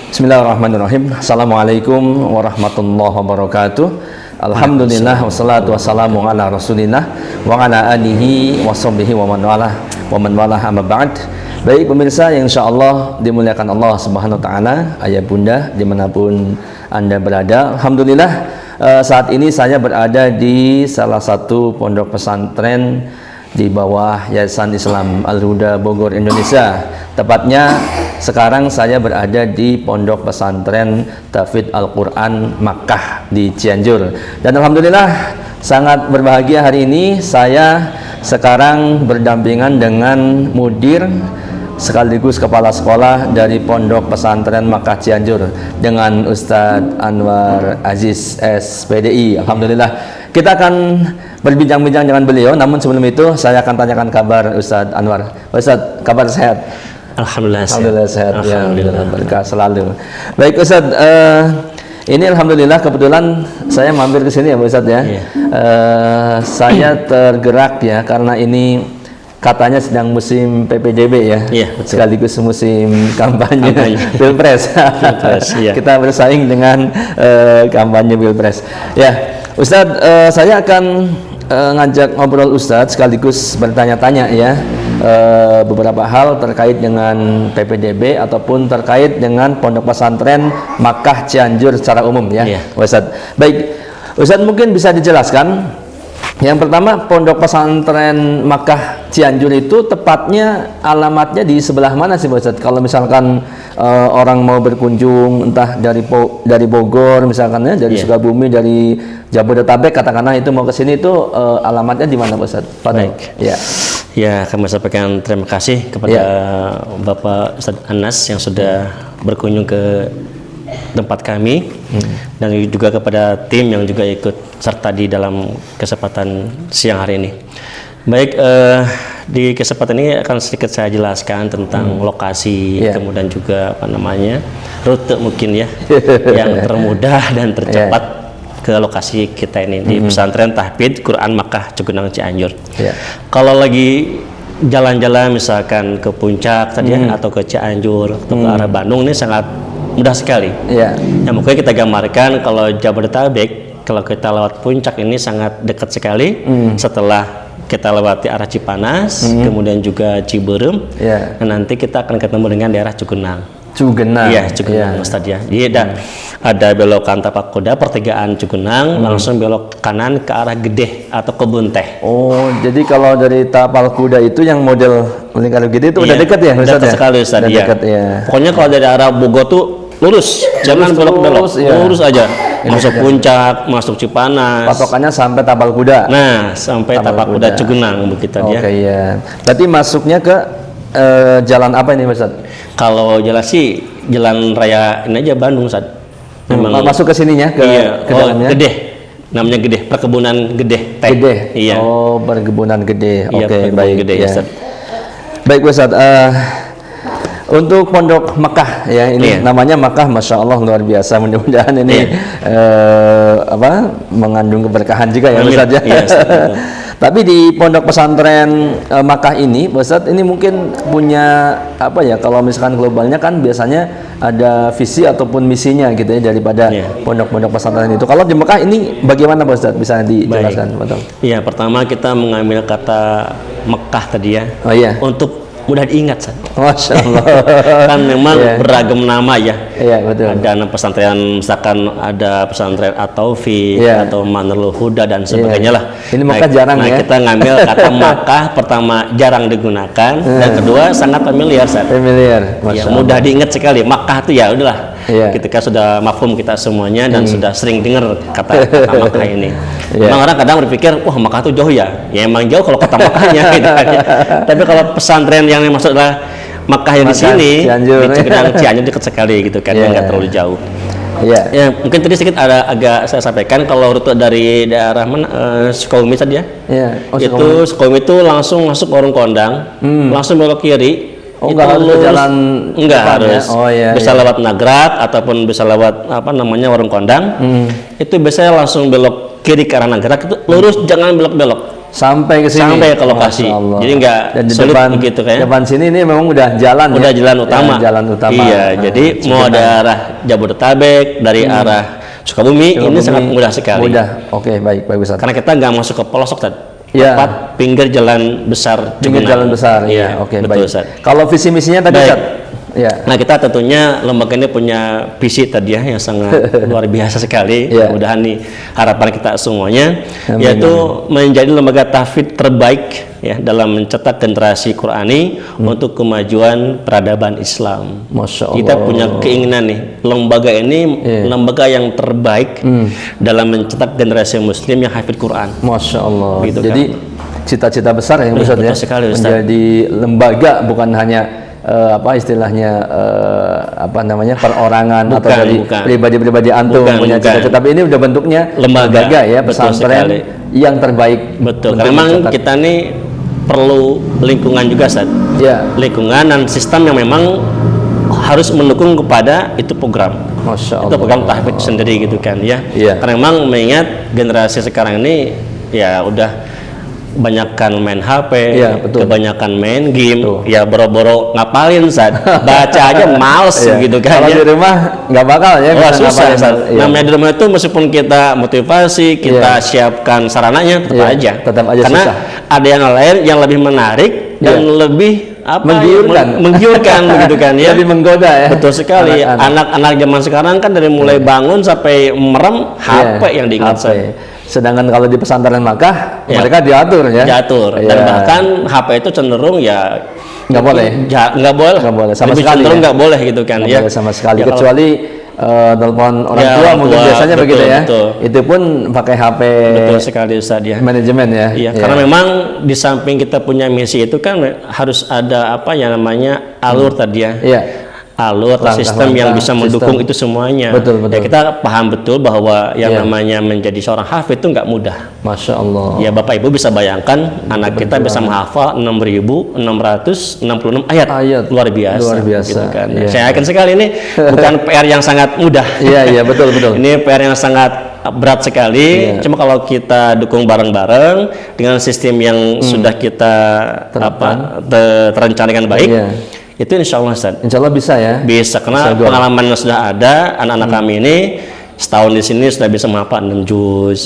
Bismillahirrahmanirrahim. Assalamualaikum warahmatullahi wabarakatuh. Alhamdulillah wassalatu wassalamu ala Rasulillah wa ala alihi washabbihi wa man walah amma ba'd. Baik pemirsa yang insyaallah dimuliakan Allah Subhanahu wa taala, ayah bunda dimanapun Anda berada. Alhamdulillah saat ini saya berada di salah satu pondok pesantren di bawah Yayasan Islam Al-Huda Bogor, Indonesia. Tepatnya sekarang saya berada di Pondok Pesantren Tahfidz Al-Quran Makkah di Cianjur. Dan alhamdulillah sangat berbahagia hari ini saya sekarang berdampingan dengan mudir sekaligus kepala sekolah dari Pondok Pesantren Makkah Cianjur dengan Ustadz Anwar Aziz SPDI. Alhamdulillah kita akan berbincang-bincang dengan beliau, namun sebelum itu saya akan tanyakan kabar Ustadz Anwar. Ustadz, kabar sehat? Alhamdulillah sehat. Alhamdulillah. Ya, berkah selalu. Baik Ustadz, ini alhamdulillah kebetulan saya mampir ke sini ya Ustadz ya. Iya. Saya tergerak ya karena ini katanya sedang musim PPDB ya. Iya, betul. Sekaligus musim kampanye Pilpres. Iya. Kita bersaing dengan kampanye Pilpres. Ya, Ustadz, saya akan ngajak ngobrol Ustadz sekaligus bertanya-tanya ya beberapa hal terkait dengan PPDB ataupun terkait dengan Pondok Pesantren Makkah Cianjur secara umum ya. Iya. Ustadz. Baik, Ustadz mungkin bisa dijelaskan. Yang pertama, Pondok Pesantren Makkah Cianjur itu tepatnya alamatnya di sebelah mana sih Ustadz? Kalau misalkan orang mau berkunjung entah dari Bogor misalkan ya, dari Sukabumi, dari Jabodetabek katakanlah itu mau ke sini itu alamatnya di mana Ustadz? Baik. Ya. Ya, kami sampaikan terima kasih kepada Bapak Ustadz Anas yang sudah berkunjung ke tempat kami dan juga kepada tim yang juga ikut serta di dalam kesempatan siang hari ini. Baik, di kesempatan ini akan sedikit saya jelaskan tentang lokasi, kemudian juga rute mungkin ya yang termudah dan tercepat ke lokasi kita ini di Pesantren Tahfidz Quran Makkah Cugenang Cianjur. Kalau lagi jalan-jalan misalkan ke puncak tadi atau ke Cianjur atau ke arah Bandung, ini sangat mudah sekali. Ya, mungkin kita gambarkan kalau Jabodetabek, kalau kita lewat puncak ini sangat dekat sekali. Setelah kita lewati arah Cipanas, kemudian juga Ciberem, dan nanti kita akan ketemu dengan daerah Cugenang. Iya, Cugenang Ustaz ya. Jadi ada belokan tapak kuda, pertigaan Cugenang, langsung belok kanan ke arah Gedeh atau Kebun Teh. Oh, jadi kalau dari tapal kuda itu yang model lingkar Gedeh itu udah dekat ya Ustaz? Dekat sekali Ustaz ya. Pokoknya kalau dari arah Bogor tuh lurus, jangan belok-belok, lurus aja. Masuk puncak, masuk Cipanas. Patokannya sampai tapal kuda. Nah, sampai tapak kuda Cugenang begitu dia. Oke ya. Berarti masuknya ke jalan apa ini Ustaz? Kalau jalan sih jalan raya ini aja Bandung Ustaz. Memang masuk ke sininya ke dalamnya. Gedeh. Namanya Gedeh, perkebunan Gedeh Teh. Gedeh. Iya. Oh, perkebunan Gedeh. Oke, baik. Gedeh, Ustaz. Baik Ustaz, untuk Pondok Makkah ya ini namanya Makkah, masya Allah luar biasa. Mudah-mudahan ini mengandung keberkahan juga ya Ustaz ya. Tapi di Pondok Pesantren Makkah ini Ustaz ini mungkin punya kalau misalkan globalnya kan biasanya ada visi ataupun misinya gitu ya daripada pondok-pondok pesantren itu. Kalau di Makkah ini bagaimana Ustaz, bisa dijelaskan? Iya, pertama kita mengambil kata Makkah tadi ya. Untuk mudah diingat San. Masya Allah. Kan memang beragam nama ya. Iya, betul. Ada nama pesantren, misalkan ada pesantren atau Manarul Huda dan sebagainya lah. Ini Makkah jarang ya. Nah, kita ngambil kata Makkah pertama jarang digunakan dan kedua sangat familiar San. Familiar. Ya, mudah diingat sekali. Makkah itu ya udahlah. Ketika sudah mafhum kita semuanya dan sudah sering dengar kata Makkah ini. Memang orang kadang berpikir, wah Makkah itu jauh ya. Ya emang jauh kalau kata Makkahnya gitu kan. Tapi kalau pesantren yang maksud adalah Makkah yang di sini, Cianjur. di Cugenang Cianjur dekat sekali gitu kan, nggak terlalu jauh. Ya, mungkin tadi sedikit agak saya sampaikan kalau rute dari daerah Sukabumi tadi ya. Itu Sukabumi itu langsung masuk Warung Kondang, langsung belok kiri. Enggak harus ke jalan enggak harus. Bisa lewat Nagrak ataupun bisa lewat Warung Kondang. Itu biasanya langsung belok kiri ke arah Nagrak, itu lurus, jangan belok-belok. sampai ke sini. Sampai ke lokasi. Masya Allah. Jadi nggak dan di sulit depan begitu kan? Depan sini ini memang udah jalan. Udah ya? jalan utama. Ya, jalan utama. Iya, jadi mau ada arah Jabodetabek, dari arah Sukabumi, ini sangat mudah sekali. Mudah. Oke, baik Ustaz. Karena kita nggak masuk ke pelosok, Ustaz. Ya. Tepat pinggir jalan besar. Pinggir Cugenang. jalan besar. Iya, Oke, betul, baik. Ustaz. Kalau visi misinya tadi Baik. Ustaz. Ya. Nah, kita tentunya lembaga ini punya visi tadi ya yang sangat luar biasa sekali. Ya. Mudah-mudahan nih harapan kita semuanya, Amin, yaitu menjadi lembaga tahfidz terbaik ya dalam mencetak generasi Qurani untuk kemajuan peradaban Islam. Masya Allah. Kita punya keinginan nih, lembaga ini lembaga yang terbaik dalam mencetak generasi Muslim yang hafid Quran. Masya Allah. Gitu Jadi cita-cita besar ya Ustaz betul ya. sekali, Ustaz. Menjadi lembaga bukan hanya apa istilahnya apa namanya perorangan atau Bukan, dari bukan. pribadi-pribadi antum Bukan, punya bukan. cita-cita, tapi ini udah bentuknya Lembaga. ya, Betul pesantren sekali. yang terbaik. Betul. untuk Karena memang mencetak. kita nih perlu lingkungan juga, Ustaz. Ya. Lingkungan dan sistem yang memang harus mendukung kepada itu program. Masya Itu Allah. program tahfidz sendiri gitu kan ya. Iya. Karena memang mengingat generasi sekarang ini ya udah kebanyakan main HP, Iya, betul. kebanyakan main game, Betul. ya boro-boro ngapalin Ustaz. Baca aja males Iya. gitu kan Kalau ya. di rumah nggak bakal ya. Wah, bisa susah, ngapalin. Ustaz. Iya. Namanya di rumah itu meskipun kita motivasi, kita siapkan sarananya, tetap Iya, aja. tetap aja Karena susah. ada yang lain yang lebih menarik dan Iya. lebih apa? Menggiurkan. Menggiurkan begitu kan ya. Lebih menggoda ya. Betul sekali. Anak-anak. Anak-anak zaman sekarang kan dari mulai bangun sampai merem HP Iya, yang diingat HP. Ustaz. Sedangkan kalau di pesantren Makkah Ya. mereka diatur ya. Diatur. Dan Iya. bahkan HP itu cenderung ya Nggak boleh. Nggak boleh. Nggak boleh sama Lebih sekali cenderung ya. nggak boleh gitu kan Nggak ya. boleh sama sekali, Ya, kalau- kecuali telepon orang Ya, tua orang mungkin tua, biasanya betul, begitu ya. betul. Itu pun pakai HP Betul sekali Ustaz ya. manajemen ya. Iya, karena memang di samping kita punya misi itu kan harus ada apa yang namanya alur tadi ya. Iya. Alur atau sistem yang bisa mendukung sistem. itu semuanya. Betul, betul. Ya kita paham betul bahwa yang Iya. namanya menjadi seorang hafid itu nggak mudah. Masya Allah. Ya Bapak Ibu bisa bayangkan anak kita bisa menghafal 6.666 ayat. Luar biasa. Luar biasa. Gitu kan. Iya. Saya yakin sekali ini bukan PR yang sangat mudah. Iya, iya, betul, betul. Ini PR yang sangat berat sekali. Iya. Cuma kalau kita dukung bareng-bareng dengan sistem yang sudah kita terencanakan baik, Iya. itu insya Allah Ustaz, Insya Allah bisa ya. bisa. Karena Bisa doang. pengalaman yang sudah ada, anak-anak kami ini setahun di sini sudah bisa menghafal 6 juz.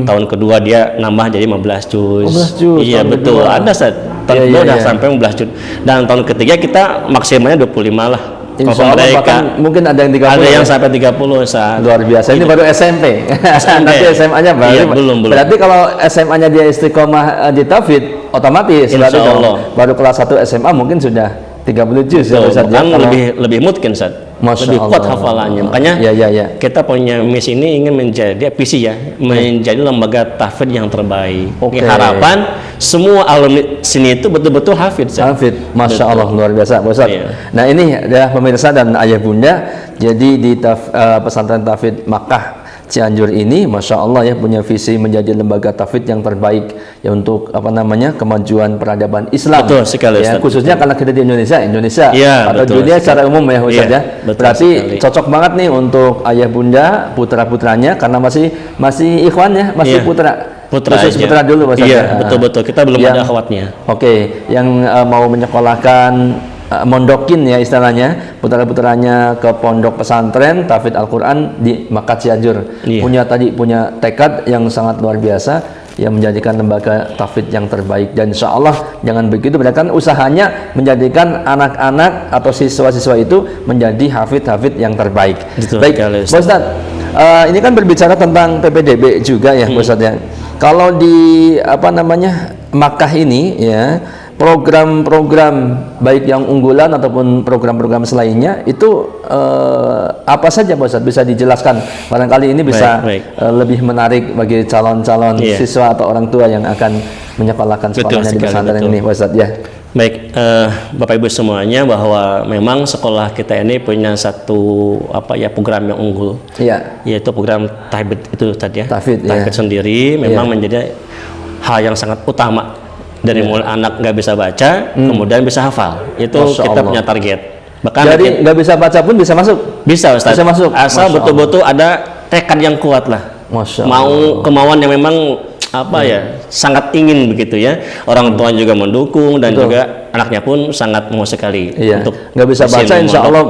Tahun kedua dia nambah jadi 15 juz. 15 juz, Iya tahun betul. kedua. Ada Ustaz. Tahun Iya, kedua iya, udah iya. sampai 15 juz. Dan tahun ketiga kita maksimalnya 25 lah. Insya Kalau Allah mereka bahkan mungkin ada yang 30. ada yang ya. sampai 30 Ustaz. Luar biasa. Ini baru SMP. Nanti SMA-nya baru. Iya, belum. Berarti kalau SMA-nya dia istiqomah di tauhid, otomatis Insya berarti dong. Allah. Baru kelas 1 SMA mungkin sudah 30 juz ya Ustaz ya. Kan Kalau- lebih mungkin Ustaz. Masya Lebih kuat Allah. hafalannya. Makanya Iya, iya, iya. kita punya misi ini ingin menjadi visi ya, menjadi lembaga tahfidz yang terbaik. Oke. Harapan semua alumni sini itu betul-betul hafidz. Ustaz. Hafid, Masya Allah, luar biasa Pak Ustadz. Iya. Nah ini ya pemirsa dan ayah bunda, jadi di pesantren Tahfidz Makkah Cianjur ini, Masya Allah ya, punya visi menjadi lembaga tahfidz yang terbaik ya untuk apa namanya kemajuan peradaban Islam. Betul sekali, ya, Ustadz. khususnya karena kita di Indonesia Iya, atau betul dunia secara umum ya Ustadz Iya, ya. betul Berarti sekali. cocok banget nih untuk ayah bunda, putra putranya karena masih ikhwan ya, masih Iya. putra. Putra Khusus aja. putra dulu Pak Ustadz Iya, ya. betul-betul. Kita belum Yang- ada akhwatnya. Oke, yang mau menyekolahkan mondokin ya istilahnya putra-putranya ke pondok pesantren Tahfidz Al-Quran di Makkah Cianjur. Iya. Punya tekad yang sangat luar biasa yang menjadikan lembaga tahfidz yang terbaik, dan insya Allah jangan begitu, mereka kan usahanya menjadikan anak-anak atau siswa-siswa itu menjadi hafidz yang terbaik. Betul Baik, sekali, Pak Ustadz, ini kan berbicara tentang PPDB juga ya, Pak Ustadz ya. Kalau di apa namanya Makkah ini ya, program-program baik yang unggulan ataupun program-program selainnya itu apa saja Pak Ustadz, bisa dijelaskan barangkali ini bisa Baik. lebih menarik bagi calon-calon Iya. siswa atau orang tua yang akan menyekolahkan Betul sekolahnya di sekali, pesantren betul. ini Pak Ustadz ya. Baik, Bapak Ibu semuanya, bahwa memang sekolah kita ini punya satu apa ya program yang unggul, Iya. yaitu program tahfidz itu tadi ya. Tahfidz, ya. Tahfidz sendiri memang menjadi hal yang sangat utama dari mulai anak nggak bisa baca, kemudian bisa hafal. Itu Masya kita Allah. punya target. Bahkan Jadi kita- nggak bisa baca pun bisa masuk. bisa Ustaz. bisa masuk. Asal Masya betul-betul ada tekad yang kuat lah. Masya Mau kemauan yang memang sangat ingin begitu ya. Orang tua juga mendukung dan juga anaknya pun sangat mau sekali untuk nggak bisa baca, insya Allah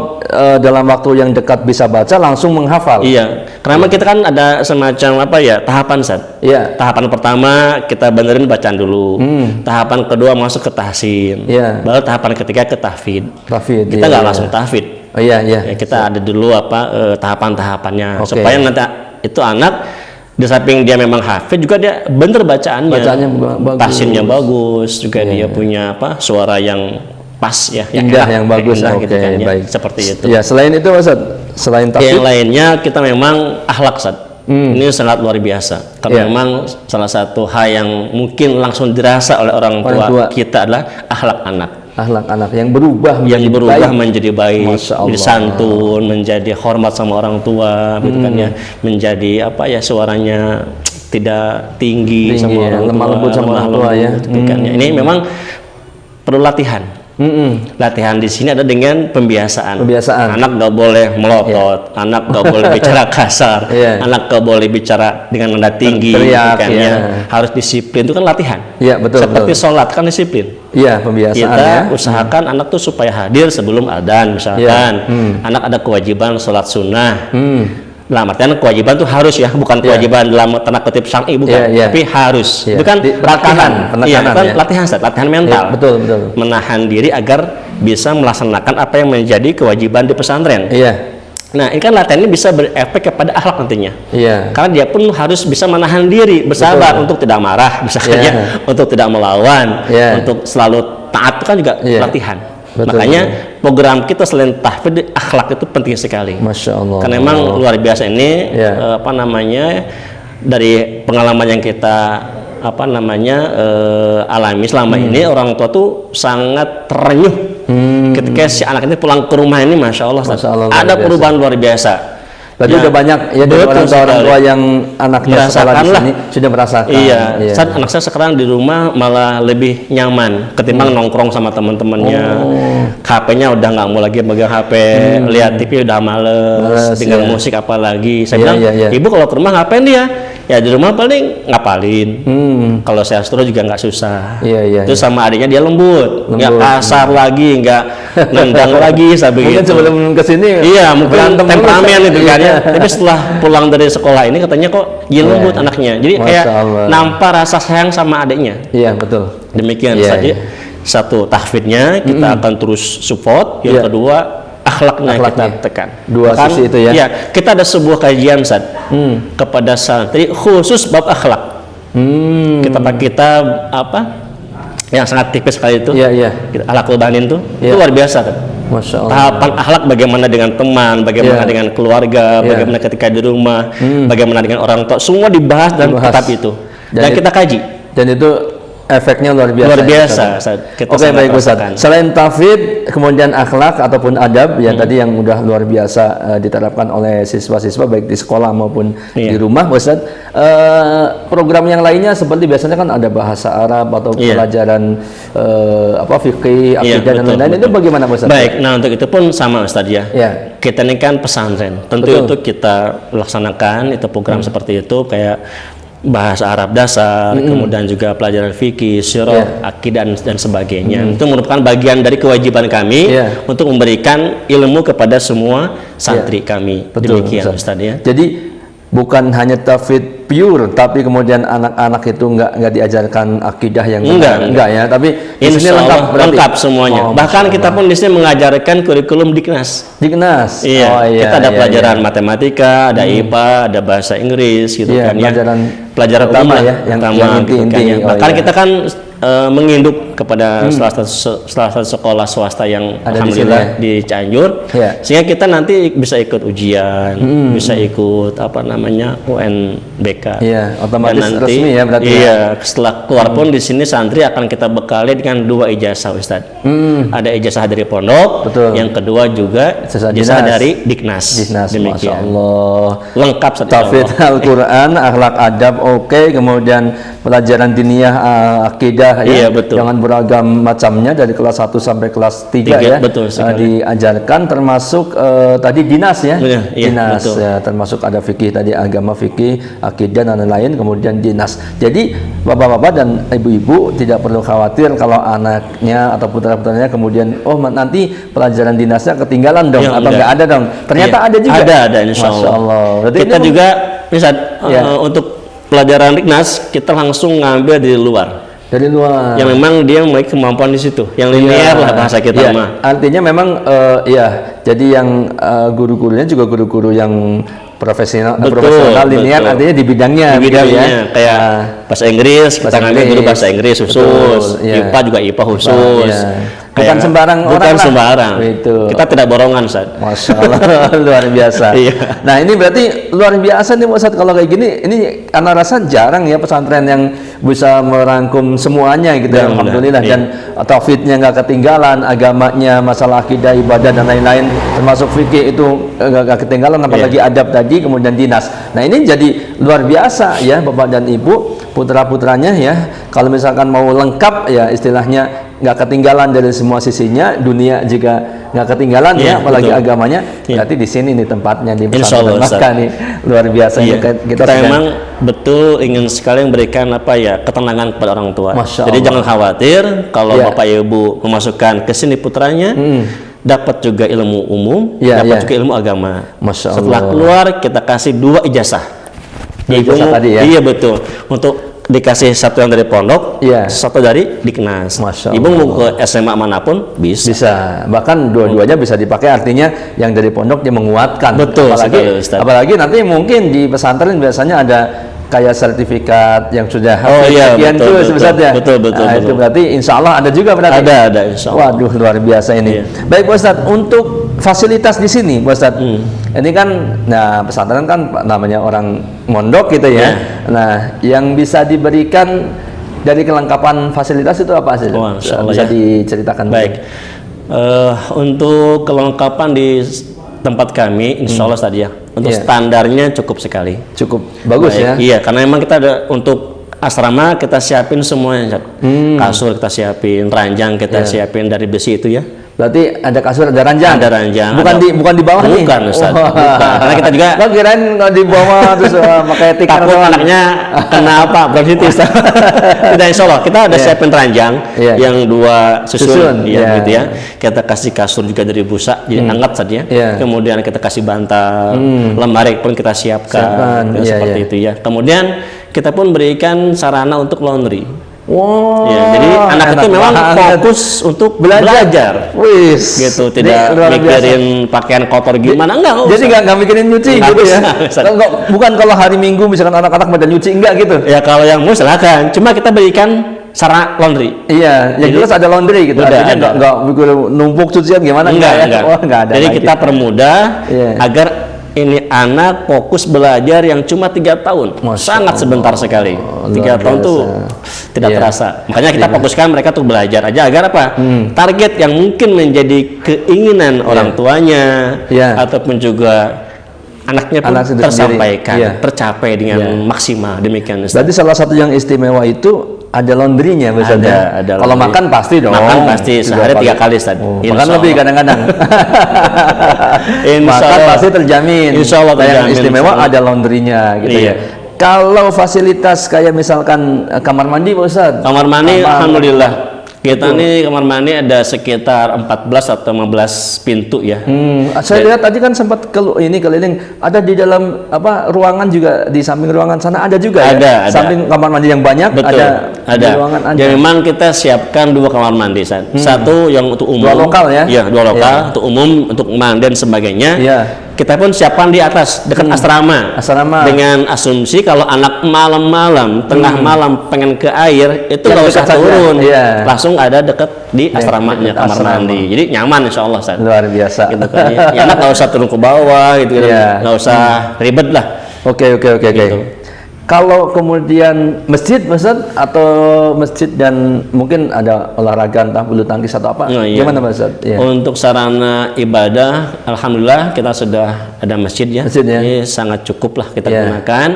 dalam waktu yang dekat bisa baca langsung menghafal. Iya, karena kita kan ada semacam tahapan Ustaz. Iya. Tahapan pertama kita benerin bacaan dulu. Tahapan kedua masuk ke tahsin. Baru tahapan ketiga ke tahfidz. Kita nggak langsung tahfidz. Ya, kita ada dulu tahapan-tahapannya supaya nanti itu anak di samping dia memang hafid juga dia bener bacaannya bagus, tahsinnya bagus juga dia punya suara yang pas ya, indah, yang bagus. Indah, gitu kan, baik. Seperti itu. Ya, selain itu Ustaz, selain tahfidz yang lainnya kita memang akhlak Ustaz. Ini sangat luar biasa karena memang salah satu hal yang mungkin langsung dirasa oleh orang tua kita adalah akhlak anak. Akhlak anak yang berubah menjadi baik, menjadi santun, menjadi hormat sama orang tua, gitu kan ya, menjadi suaranya tidak tinggi sama orang tua, lemah lembut sama orang tua ya. Gitu kan ya. Ini memang perlu latihan. Latihan di sini ada dengan pembiasaan. Anak nggak boleh melotot, anak nggak boleh bicara kasar, anak nggak boleh bicara dengan nada tinggi, teriak, kan ya. Harus disiplin, itu kan latihan. Iya, betul. Seperti sholat kan disiplin. Iya, pembiasaan. Kita usahakan anak tuh supaya hadir sebelum adzan, misalkan. Anak ada kewajiban sholat sunnah. Dalam artian kewajiban itu harus ya, bukan kewajiban dalam tanda kutip syar'i, bukan, tapi harus. Itu kan latihan, latihan mental. Betul. Menahan diri agar bisa melaksanakan apa yang menjadi kewajiban di pesantren. Nah, ini kan latihan ini bisa berefek kepada akhlak nantinya. Karena dia pun harus bisa menahan diri, bersabar untuk tidak marah, misalnya, untuk tidak melawan, untuk selalu taat, itu kan juga latihan. Makanya program kita selain tahfidz, akhlak itu penting sekali. Masya Allah. Karena memang luar biasa ini dari pengalaman yang kita alami selama ini, orang tua tuh sangat terenyuh ketika si anak ini pulang ke rumah ini, Masya Allah, ada perubahan luar biasa. Tadi udah banyak ya dari orang tua yang anaknya sekolah di sini sudah merasakan. Saat anak saya sekarang di rumah malah lebih nyaman ketimbang nongkrong sama teman-temannya. HP-nya udah nggak mau lagi megang HP, lihat TV udah males, dengar musik apalagi. Saya bilang, ibu kalau ke rumah ngapain dia? Ya di rumah paling ngapalin. Kalau saya suruh juga nggak susah. Terus sama adiknya dia lembut, nggak kasar lagi, nggak nendang lagi, mungkin sebelum kesini mungkin temperamen itu kan ya. Tapi setelah pulang dari sekolah ini katanya kok lembut anaknya. Jadi kayak nampak rasa sayang sama adiknya. Iya, betul. Demikian saja. Satu, tahfidnya kita akan terus support. Yang kedua, akhlaknya kita tekan. Dua sisi itu ya. Kita ada sebuah kajian kepada santri khusus bab akhlak. Kita pakai kitab yang sangat tipis sekali itu. Akhlakul Banin itu luar biasa kan. Masya Allah. Tahapan akhlak bagaimana dengan teman, bagaimana dengan keluarga, bagaimana ketika di rumah, bagaimana dengan orang tua, semua dibahas dalam kitab itu. Dan kita kaji. Dan itu efeknya luar biasa. Luar biasa. Oke, baik Ustaz. Selain tahfidz, kemudian akhlak ataupun adab yang tadi yang udah luar biasa diterapkan oleh siswa-siswa baik di sekolah maupun di rumah, Ustaz. Program yang lainnya seperti biasanya kan ada bahasa Arab atau pelajaran fikih, akidah dan lain-lain. Itu bagaimana Ustaz? Baik. Nah, untuk itu pun sama Ustaz ya. Kita ini kan pesantren. Tentu itu kita laksanakan itu program seperti itu kayak bahasa Arab dasar, kemudian juga pelajaran fikih, sirah, akidah dan sebagainya. Itu merupakan bagian dari kewajiban kami untuk memberikan ilmu kepada semua santri kami. Demikian Ustaz ya. Jadi bukan hanya tahfidz pure, tapi kemudian anak-anak itu nggak diajarkan akidah yang enggak ya, tapi di sini lengkap semuanya. Bahkan kita pun di sini mengajarkan kurikulum Diknas. Kita ada pelajaran matematika, ada IPA, ada bahasa Inggris gitu kan ya. Pelajaran utama ya, yang inti. Bahkan kita kan menginduk kepada salah satu sekolah swasta yang alhamdulillah di Cianjur, sehingga kita nanti bisa ikut ujian, bisa ikut UNBK. Otomatis dan nanti, resmi ya berarti. Setelah keluar pun di sini santri akan kita bekali dengan 2 ijazah Ustadz. Ada ijazah dari pondok, yang kedua juga ijazah dari Diknas. Demikian. Masya Allah. Lengkap Tahfidz Al-Quran, akhlak adab, kemudian pelajaran diniyah, akidah. Jangan beragam macamnya dari kelas 1 sampai kelas 3 ya. Diajarkan termasuk tadi dinas ya. Dinas ya, termasuk ada fikih tadi, agama, fikih, akidah bidan dan lain-lain, kemudian dinas. Jadi bapak-bapak dan ibu-ibu tidak perlu khawatir kalau anaknya atau putra-putranya kemudian nanti pelajaran dinasnya ketinggalan dong Ya, atau enggak. nggak ada dong. Ternyata Iya. ada juga. Ada insya Allah. Masya Allah. Berarti Kita ini juga bisa Ya. untuk pelajaran dinas kita langsung ngambil dari luar. dari luar. Yang memang dia memiliki kemampuan di situ. Yang linear lah bahasa kita Iya, mah. artinya memang jadi yang guru-gurunya juga guru-guru yang profesional, linear, betul. artinya di bidangnya, Di begitu bidangnya ya. kayak bahasa Inggris, kita bahasa ngambil guru Inggris. bahasa Inggris khusus, Betul, iya. IPA juga IPA khusus. Iya. Bukan Kayak- sembarang orang bukan lah. sembarang. Itu. Kita tidak borongan, Ustaz. Masya Allah, luar biasa. Iya. Nah ini berarti luar biasa nih Ustaz kalau kayak gini. Ini anak rasa jarang ya pesantren yang bisa merangkum semuanya gitu. Ya, Alhamdulillah. iya. Dan tauhidnya nggak ketinggalan, agamanya, masalah akidah, ibadah dan lain-lain, termasuk fikih itu nggak ketinggalan. Apalagi adab tadi, kemudian dinas. Nah ini jadi luar biasa ya Bapak dan Ibu, putra-putranya ya. Kalau misalkan mau lengkap ya istilahnya nggak ketinggalan dari semua sisinya, dunia juga nggak ketinggalan ya, Iya, apalagi betul. agamanya. Iya. Berarti di sini nih tempatnya di Insya pesantren Allah, Makkah nih luar biasa. Iya. Ini Kita sedang- memang betul ingin sekali memberikan ketenangan kepada orang tua. Masya Jadi Allah. jangan khawatir kalau Iya. Bapak Ibu memasukkan ke sini putranya, dapat juga ilmu umum, Iya, dapat iya. juga ilmu agama. Masya Setelah Allah. keluar kita kasih 2 ijazah. Dua ijazah tadi ya? Iya betul. Untuk dikasih satu yang dari pondok, Iya. satu dari Diknas. Masya Ibu mau ke SMA manapun bisa. bisa, bahkan dua-duanya bisa dipakai, artinya yang dari pondok dia menguatkan. Betul apalagi sekali, Ustaz. apalagi nanti mungkin di pesantren biasanya ada kayak sertifikat yang sudah Oh, iya, sekian betul, tuh, betul. Ustaz ya. Betul, betul, Nah, itu betul. berarti insya Allah ada juga berarti. Ada insya Allah. Waduh luar biasa ini. Iya. Baik Pak Ustadz, untuk fasilitas di sini Pak Ustadz, ini kan pesantren kan namanya orang mondok gitu ya. Iya. Nah yang bisa diberikan dari kelengkapan fasilitas itu apa sih? Wah, Masya Allah, bisa ya. diceritakan. Baik. Untuk kelengkapan di tempat kami, insya Allah tadi ya. Untuk Iya. standarnya cukup sekali. Cukup bagus Baik, ya. Iya, karena memang kita ada untuk asrama kita siapin semuanya, Ustaz. Kasur kita siapin, ranjang kita siapin dari besi itu ya. Berarti ada kasur, ada ranjang. Ada ranjang. Bukan ada- bukan di bawah nih. Bukan, Ustaz. Oh. Bukan. Karena kita juga Gua kirain kalau di bawah terus pakai tikar takut doang. anaknya kena apa bronkitis. Tidak, insya Allah kita ada Iya. siapin ranjang Iya. yang 2 Susun, susun, ya, iya. gitu ya. Kita kasih kasur juga dari busa, jadi hangat saja. Iya. Kemudian kita kasih bantal, lemari pun kita siapkan, Siapkan, ya, iya, seperti iya. itu ya. Kemudian kita pun berikan sarana untuk laundry. Wow. Ya, jadi anak itu enak memang banget. fokus untuk belajar. Wis. Gitu, Ini tidak luar biasa. mikirin pakaian kotor gimana, enggak Jadi usah. nggak mikirin nyuci Nggak gitu ya? usah, Ustaz. Bukan kalau hari Minggu misalkan anak-anak pada nyuci, enggak gitu? Ya kalau yang mau silakan, cuma kita berikan sarana laundry. Iya, yang Jadi- jelas ada laundry gitu. Udah Artinya ada. nggak numpuk cucian gimana? Enggak, ya? enggak. Oh, nggak ada. Jadi lagi. kita permudah Iya. agar ini anak fokus belajar yang cuma 3 tahun. Masya Sangat sebentar sekali. 3 luar tahun tuh biasa. tidak Iya. terasa. Makanya kita fokuskan mereka tuh belajar aja agar apa? Target yang mungkin menjadi keinginan orang tuanya Iya. ataupun juga anaknya pun Anak itu tersampaikan, sendiri. Iya. tercapai dengan Iya. maksimal. Demikian, Ustaz. Berarti salah satu yang istimewa itu ada laundrynya misalnya. Ada Kalau laundry. makan pasti dong. Makan pasti, sehari 3 kali, Ustaz. Oh, Insya makan lebih Allah. kadang-kadang. Insya Makan Allah. pasti terjamin. Insya Allah Nah, yang terjamin, istimewa insya Allah. ada laundrynya gitu Iya. ya. Kalau fasilitas kayak misalkan kamar mandi Pak Ustaz. Kamar mandi, alhamdulillah. Kita nih kamar mandi ada sekitar 14 atau 15 pintu ya. Saya lihat tadi kan sempat keliling ada di dalam ruangan juga, di samping ruangan sana ada juga ya. Ada. Samping kamar mandi yang banyak Betul, ada di ruangan aja. Jadi memang kita siapkan 2 kamar mandi, San. Satu yang untuk umum. 2 lokal ya? Iya, 2 lokal Iya. untuk umum, untuk mandi dan sebagainya. Iya. Kita pun siapkan di atas dekat asrama. Asrama. Dengan asumsi kalau anak malam-malam, tengah malam pengen ke air, itu Yang nggak usah dekat saja. turun. Iya. Langsung ada dekat di asramanya dekat kamar asrama. mandi. Jadi nyaman insya Allah, San. Luar biasa. Gitu kan. Ya, anak nggak usah turun ke bawah gitu kan. Iya. Nggak usah ribet lah. Oke. Gitu. Kalau kemudian masjid Ustaz, atau masjid dan mungkin ada olahraga entah bulu tangkis atau apa, Oh, iya. gimana Ustaz? Iya. Untuk sarana ibadah, alhamdulillah kita sudah ada masjid ya. Masjid ya. Ini sangat cukup lah kita Iya. gunakan.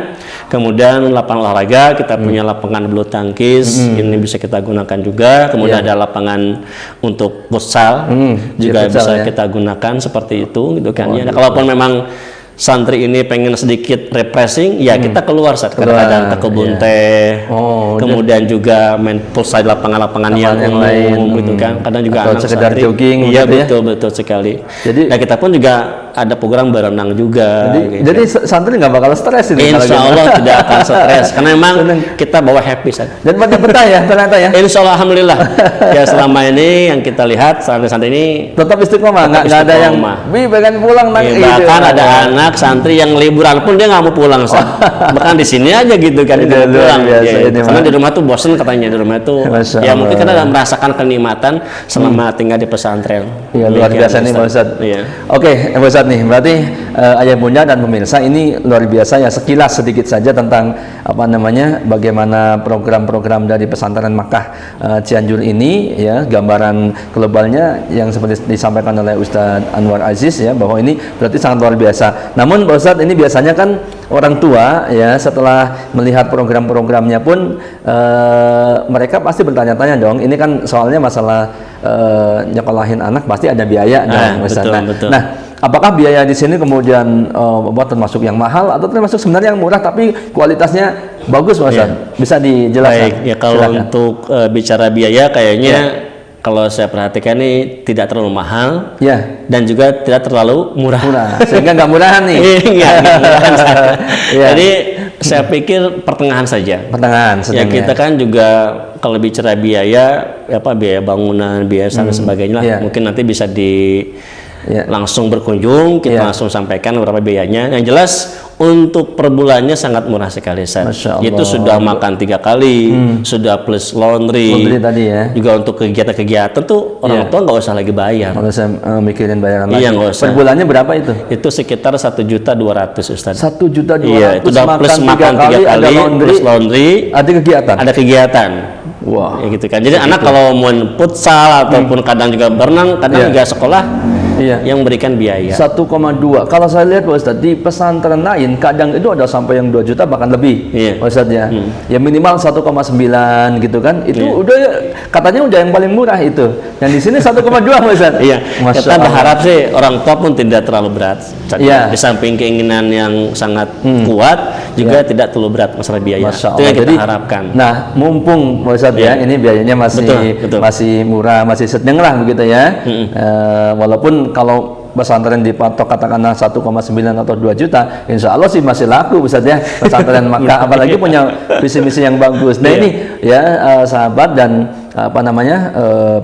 Kemudian lapangan olahraga, kita punya lapangan bulu tangkis, ini bisa kita gunakan juga. Kemudian Iya. ada lapangan untuk futsal, juga futsal bisa ya. kita gunakan seperti itu, gitu kan. Ya, kalaupun memang santri ini pengen sedikit refreshing, ya kita keluar saat kadang-kadang ke kebun teh, kemudian juga main futsal di lapangan-lapangan yang lain, gitu kan. Kadang juga atau anak sekedar santri, jogging, iya gitu betul sekali. Jadi, nah kita pun juga ada program berenang juga. Jadi santri nggak bakal stres ini. Insya Allah tidak akan stres, karena memang kita bawa happy saja. Dan pada betah ya ternyata ya. Insya Allah, alhamdulillah. Ya selama ini yang kita lihat santri-santri ini tetap istiqomah, nggak ada yang pengen pulang nanti. Bahkan ada anak santri yang liburan pun dia nggak mau pulang, bahkan di sini aja gitu kan, dia pulang. Karena di rumah tuh bosen katanya, di rumah itu ya mungkin karena ada merasakan kenikmatan selama tinggal di pesantren. Iya, luar biasa nih Pak Ustadz. Oke Pak Ustadz nih, berarti ayah bunda dan pemirsa ini luar biasa ya, sekilas sedikit saja tentang bagaimana program-program dari pesantren Makkah Cianjur ini ya, gambaran globalnya yang seperti disampaikan oleh Ustadz Anwar Aziz ya, bahwa ini berarti sangat luar biasa. Namun Pak Ustadz, ini biasanya kan orang tua ya setelah melihat program-programnya pun mereka pasti bertanya-tanya dong, ini kan soalnya masalah nyekolahin anak pasti ada biaya dong. Betul. Nah, apakah biaya di sini kemudian termasuk yang mahal atau termasuk sebenarnya yang murah tapi kualitasnya bagus, Mas? Bisa dijelaskan? Baik, ya kalau untuk bicara biaya kayaknya kalau saya perhatikan ini tidak terlalu mahal, dan juga tidak terlalu murah. Sehingga nggak murahan nih. Jadi saya pikir pertengahan saja. Ya kita kan juga kalau bicara biaya, biaya bangunan, biaya dan sebagainya lah, mungkin nanti bisa langsung berkunjung, kita langsung sampaikan berapa biayanya. Yang jelas untuk per bulannya sangat murah sekali, itu sudah makan 3 kali, sudah plus laundry tadi ya. Juga untuk kegiatan-kegiatan tuh orang tua nggak usah lagi bayar. Nggak usah mikirin bayaran lagi. Nggak usah. Per bulannya berapa itu? Itu sekitar 1.200.000 Ustaz. 1.200.000. Iya, itu udah plus makan 3 kali, plus laundry. Ada kegiatan. Ada kegiatan. Wah, ya gitu kan. Jadi anak kalau mau futsal ataupun kadang juga berenang, kadang juga sekolah yang memberikan biaya. 1,2. Kalau saya lihat Pak Ustadz, di pesantren lain kadang itu ada sampai yang 2 juta bahkan lebih. Pak Ustadz ya. Ya minimal 1,9 gitu kan. Itu udah katanya udah yang paling murah itu. Yang di sini 1,2 Pak Ustadz. Iya. Kita berharap sih orang tua pun tidak terlalu berat. Di samping keinginan yang sangat kuat, juga tidak terlalu berat masalah biaya. Itu yang kita harapkan. Nah, mumpung Pak Ustadz ya, ini biayanya masih murah, masih sedang lah begitu ya. Walaupun kalau pesantren dipatok katakanlah 1,9 atau 2 juta, insya Allah sih masih laku Ustadz ya pesantren Makkah, apalagi punya visi-misi yang bagus. Nah ini ya sahabat dan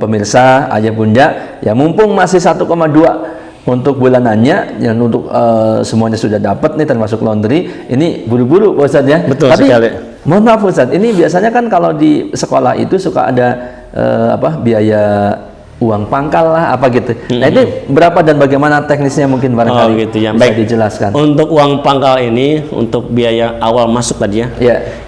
pemirsa ayah bunda ya, mumpung masih 1,2 untuk bulanannya, yang untuk semuanya sudah dapat nih termasuk laundry, ini buru-buru Ustadz ya. Betul. Tapi sekali. Mohon maaf Ustadz, ini biasanya kan kalau di sekolah itu suka ada biaya uang pangkal lah apa gitu. Nah ini berapa dan bagaimana teknisnya mungkin barangkali gitu ya. Bisa dijelaskan. Untuk uang pangkal ini untuk biaya awal masuk tadi ya.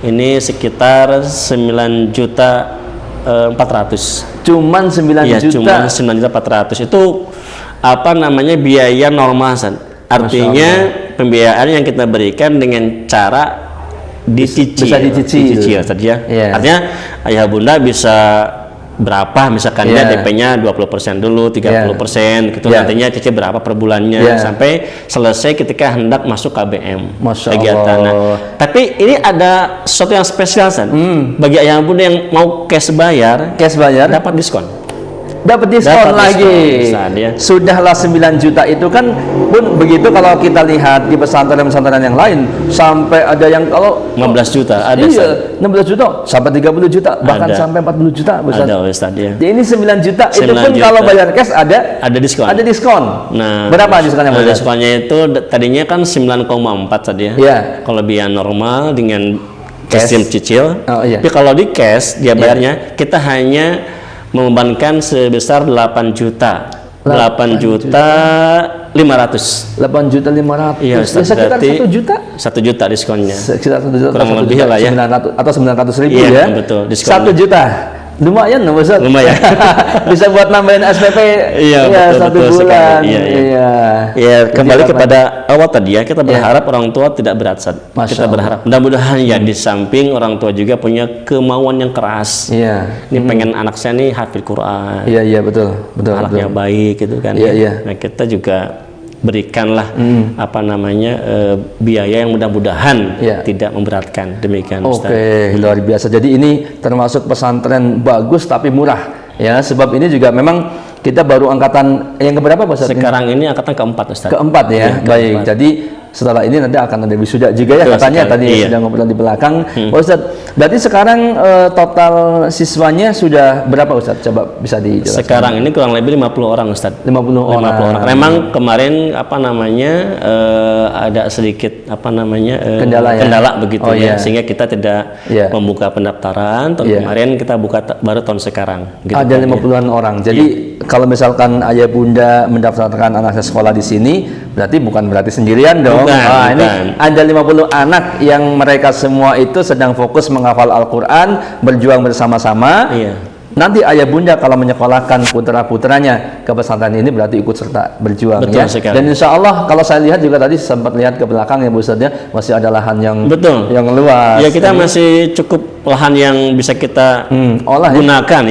Ini sekitar 9.400.000. Cuman 9 juta. Cuman 9.400.000 itu biaya normal San. Artinya pembiayaan yang kita berikan dengan cara dicicil. Bisa dicicil tadi ya. Artinya ayah bunda bisa berapa, misalkan dia DP-nya 20% dulu, 30% gitu, nantinya cicil berapa per bulannya sampai selesai ketika hendak masuk KBM kegiatan. Tapi ini ada sesuatu yang spesial San. Bagi ayah bunda yang mau cash bayar dapat diskon. Dapat diskon lagi. Sudahlah 9 juta itu kan pun begitu. Kalau kita lihat di pesantren-pesantren yang lain sampai ada yang kalau 15 juta ada. 16 juta sampai 30 juta bahkan sampai 40 juta Ustaz. Ada Ustaz ya. Ini 9 juta itu pun kalau bayar cash ada diskon. Ada diskon. Nah, berapa diskonnya? Diskonnya itu tadinya kan 9,4 tadi ya. Kalau biaya normal dengan sistem cicil. Tapi kalau di cash dia bayarnya kita hanya membebankan sebesar 8 juta. 8 juta 500. 8 juta 500. Iya, sekitar 1 juta. 1 juta diskonnya. Sekitar 1 juta. Kurang lebih lah ya. 900 atau 900.000 ya. Betul, diskonnya. 1 juta. Lumayan loh Ustaz. Lumayan. Bisa buat nambahin SPP. Betul, 1 bulan. Iya. Kembali kepada awal tadi ya, kita berharap orang tua tidak berat Ustaz. Kita berharap mudah-mudahan ya di samping orang tua juga punya kemauan yang keras. Ini pengen anak saya nih hafid Quran. Iya, betul. Anaknya baik gitu kan. Nah, kita juga berikanlah apa namanya biaya yang mudah-mudahan tidak memberatkan. Demikian Ustaz. Oke, luar biasa. Jadi ini termasuk pesantren bagus tapi murah ya, sebab ini juga memang kita baru angkatan yang keberapa Pak Ustaz? Sekarang ini angkatan keempat Ustaz. Keempat ya, baik. Jadi setelah ini nanti akan ada wisuda juga ya, katanya tadi sedang ngobrol di belakang. Pak Ustadz, berarti sekarang total siswanya sudah berapa Ustadz? Coba bisa dijelaskan. Sekarang ini kurang lebih 50 orang Ustadz. 50 orang. Memang kemarin apa namanya ada sedikit apa namanya kendala begitu ya, sehingga kita tidak membuka pendaftaran. Kemarin kita buka baru tahun sekarang. Gitu ada 50-an orang. Jadi kalau misalkan ayah bunda mendaftarkan anaknya sekolah di sini, berarti bukan berarti sendirian dong. Bukan. Ini ada 50 anak yang mereka semua itu sedang fokus menghafal Al-Quran, berjuang bersama-sama. Nanti ayah bunda kalau menyekolahkan putra-putranya ke pesantren ini berarti ikut serta berjuang. Betul ya. sekali. Dan insya Allah kalau saya lihat juga tadi sempat lihat ke belakang ya Bu Ustadz ya, masih ada lahan yang luas. Ya kita masih cukup lahan yang bisa kita gunakan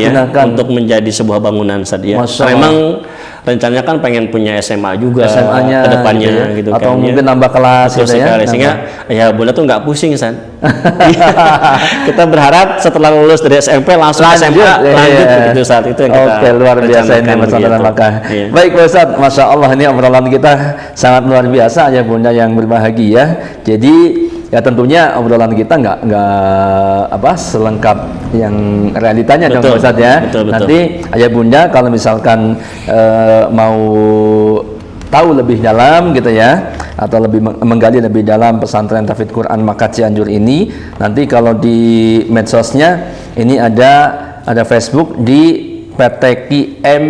untuk menjadi sebuah bangunan saja. Memang rencananya kan pengen punya SMA juga SMA-nya, ke depannya gitu atau kan, mungkin nambah kelas gitu ya. Sehingga ya bunda tuh nggak pusing San. Kita berharap setelah lulus dari SMP langsung SMA lanjut begitu saat itu yang kita luar biasa ini pesantren Makkah. Baik Pak Ustadz, Masya Allah ini obrolan kita sangat luar biasa ya bunda yang berbahagia. Jadi ya tentunya obrolan kita nggak selengkap yang realitanya dong Pak Ustadz ya. Nanti ayah bunda kalau misalkan mau tahu lebih dalam gitu ya, atau lebih menggali lebih dalam pesantren Tahfidz Quran Makkah Cianjur ini, nanti kalau di medsosnya ini ada Facebook di PTQM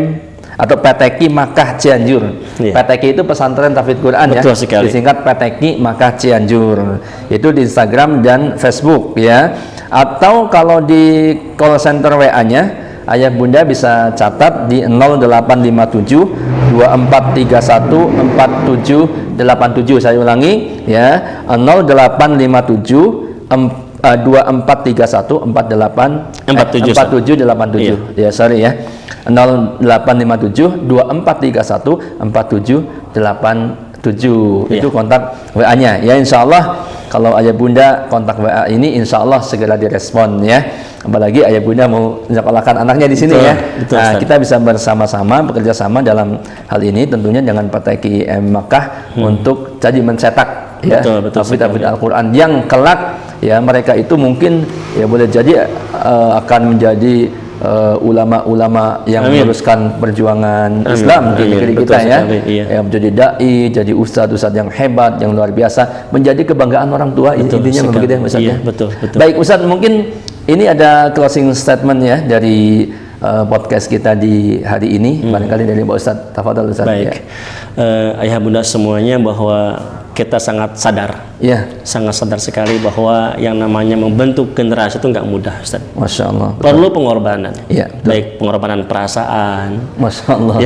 atau PTQ Makkah Cianjur. PTQ itu pesantren Tahfidz Quran ya, disingkat PTQ Makkah Cianjur. Itu di Instagram dan Facebook ya. Atau kalau di call center WA-nya ayah bunda bisa catat di 0857 2431 4787. Saya ulangi ya, 0857 2431 4787. Ya sorry ya, 0857 2431 4787 itu kontak WA-nya ya. Insya Allah kalau ayah bunda kontak WA ini insya Allah segera direspon ya. Apalagi ayah bunda mau menyekolahkan anaknya di sini ya. Kita bisa bersama-sama bekerja sama dalam hal ini, tentunya dengan PTQM Makkah untuk jadi mencetak ya tahfidz Al-Quran yang kelak ya mereka itu mungkin ya boleh jadi akan menjadi ulama-ulama yang meneruskan perjuangan Islam di negeri kita ya. Yang menjadi dai, jadi ustadz yang hebat, yang luar biasa, menjadi kebanggaan orang tua. Intinya begitu ya Ustaz ya. Baik Ustadz, mungkin ini ada closing statement ya dari podcast kita di hari ini, barangkali dari Pak Ustadz. Tafadhol Ustadz. Baik, ayah bunda semuanya, bahwa kita sangat sadar, sangat sadar sekali bahwa yang namanya membentuk generasi itu nggak mudah, Ustaz. Masya Allah. Perlu pengorbanan, baik pengorbanan perasaan, Masya Allah,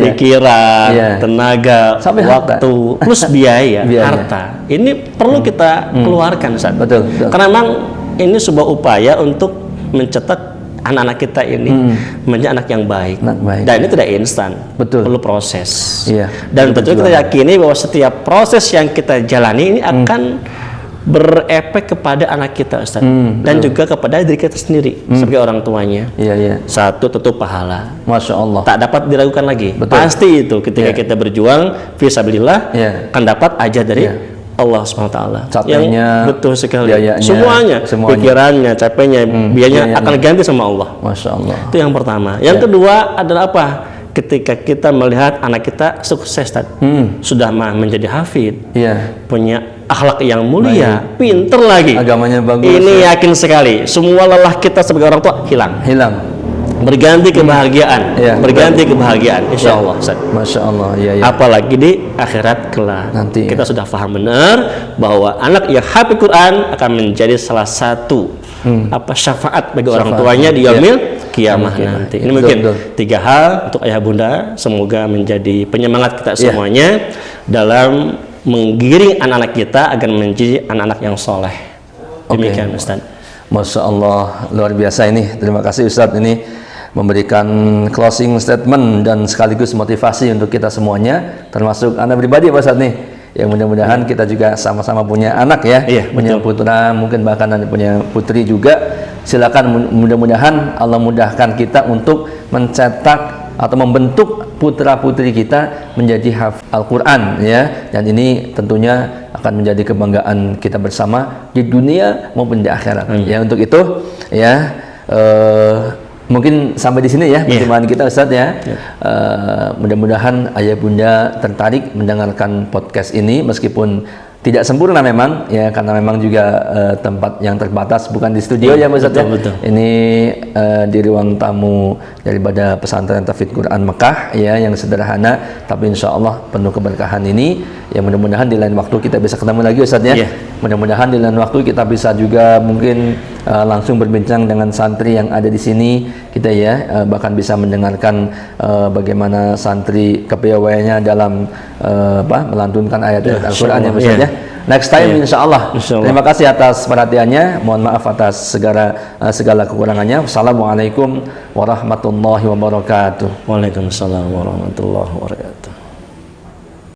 pikiran, tenaga, sampai waktu, plus biaya, harta. Ini perlu kita keluarkan, Ustaz. Karena memang ini sebuah upaya untuk mencetak anak-anak kita ini menjadi anak yang baik. Dan ini tidak instan, perlu proses. Dan tentu kita yakini bahwa setiap proses yang kita jalani ini akan berefek kepada anak kita, Ustaz. Dan juga kepada diri kita sendiri sebagai orang tuanya. Satu, tentu pahala. Masya Allah. Tak dapat diragukan lagi. Pasti itu ketika kita berjuang fisabilillah akan dapat ajar dari Allah SWT. Capeknya, betul sekali. Semuanya. Pikirannya, capeknya, biayanya akan ganti sama Allah. Masya Allah. Itu yang pertama. Yang kedua adalah apa? Ketika kita melihat anak kita sukses, sudah menjadi hafid, punya akhlak yang mulia, pinter lagi, agamanya bagus. Ini yakin sekali, semua lelah kita sebagai orang tua hilang. Berganti kebahagiaan, berganti kebahagiaan, insya Allah. Masya Allah, apalagi di akhirat kelak. Nanti kita sudah paham benar bahwa anak yang hafid Quran akan menjadi salah satu syafaat bagi orang tuanya di yaumil kiamah nanti. Ini mungkin 3 hal untuk ayah bunda, semoga menjadi penyemangat kita semuanya dalam menggiring anak-anak kita agar menjadi anak-anak yang soleh. Demikian Ustaz. Masya Allah, luar biasa ini. Terima kasih Ustaz ini. memberikan closing statement dan sekaligus motivasi untuk kita semuanya, termasuk Anda pribadi Pak Ustadz nih. Ya mudah-mudahan kita juga sama-sama punya anak ya, punya putra, mungkin bahkan Anda punya putri juga. Silakan, mudah-mudahan Allah mudahkan kita untuk mencetak atau membentuk putra-putri kita menjadi hafal Al-Quran ya, dan ini tentunya akan menjadi kebanggaan kita bersama di dunia maupun di akhirat. Ya, untuk itu ya mungkin sampai di sini ya perjumpaan kita Ustadz ya. Mudah-mudahan ayah bunda tertarik mendengarkan podcast ini, meskipun tidak sempurna memang ya, karena memang juga tempat yang terbatas, bukan di studio ya Ustadz ya. Ini di ruang tamu daripada Pesantren Tahfidz Quran Mekah ya, yang sederhana tapi insya Allah penuh keberkahan ini ya. Mudah-mudahan di lain waktu kita bisa ketemu lagi Ustadz ya. Mudah-mudahan di lain waktu kita bisa juga mungkin langsung berbincang dengan santri yang ada di sini kita ya, bahkan bisa mendengarkan bagaimana santri kepiawaiannya dalam melantunkan ayat-ayat Al-Quran ya Ustadz ya. Next time insya Allah. Terima kasih atas perhatiannya. Mohon maaf atas segala kekurangannya. Wassalamualaikum warahmatullahi wabarakatuh. Waalaikumsalam warahmatullahi wabarakatuh.